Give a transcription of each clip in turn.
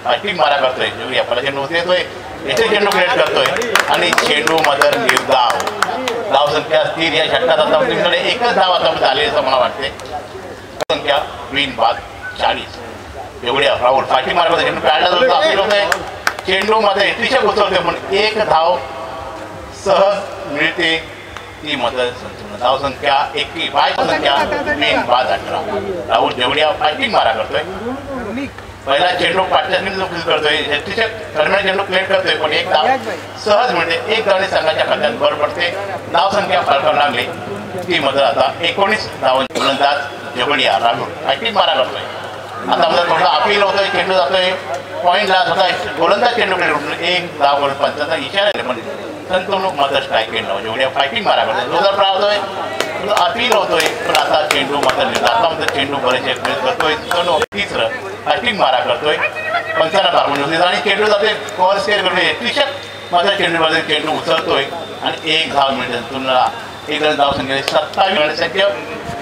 fasting मारा करतोय जेवढी आपला चेंडू येतोय येथे चेंडू क्रिएट करतोय आणि चेंडू मधर निर्धाव धावसंख्या स्थिर या षटकात आता टीमकडे एकच धाव आता झाली असं मला वाटते संख्या क्वीन बाद 40 एवढ्या राहुल फास्टिंग मारा करतोय चेंडू काढला जातो अपील होतोय चेंडू मध्ये एटीच्या उचलतोय पण एक धाव सहज मिळते ती मदर संपूर्ण धावसंख्या 21 संख्या क्वीन बाद 18 राहुल जेवढ्या फास्टिंग मारा करतोय पहिला चेंडू पाठच्या करतोय एटीच्या दरम्यान चेंडू क्लिअर करतोय पण एक धाव सहज मिळते एक धावने संघाच्या खात्यात भर पडते धावसंख्या फरकावं लागली ती मदर आता 19 धावांची गोलंदाज जेवढ्या राहुल फास्टिंग मारा करतोय आता मला थोडा अपील होतोय चेंडू जातोय पॉईंटला स्वतः गोलंदाज चेंडू क्लिअर एक धाव गोल पंचाचा इशारा पण संतुलक मदर स्ट्राईक केलं जेवढ्या फायटिंग मारा करतोय जोरदार राहतोय अपील होतोय पण आता चेंडू मदर निर्धार चेंडू बरेचसे करतोय तिसरं फायटिंग मारा करतोय पंचांना टाकून आणि चेंडू जाते कव्हर स्केअर करतोय त्रिशक मदर चेंडूमध्ये चेंडू उचलतोय आणि एक धाव मिळते तुला एक धाव संख्या 27 संख्या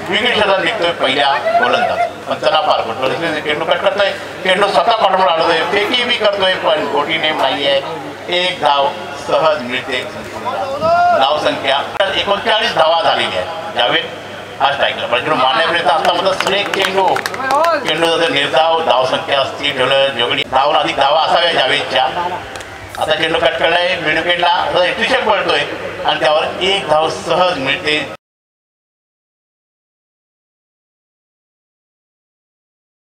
विकेट शतक निघतोय पहिल्या गोलंदाज पंचांना पार पडतो चेंडू कट करतोय चेंडू स्वतः पाठवून आणतोय फेकी बी करतोय पण गोटी नेम नाही आहे एक धाव सहज मिळते धाव संख्या 39 धावा झालेली आहे जावेद हा स्ट्राईकला पण चेंडू मारण्यापर्यंत आता मध्ये स्ट्रेक चेंडू निर्धाव धाव संख्या स्थिर ठेवलं जेवढी धाव अधिक धावा असाव्या जावेदच्या आता चेंडू कट करलाय मिडविकेटला एटीशक पडतोय आणि त्यावर एक धाव सहज मिळते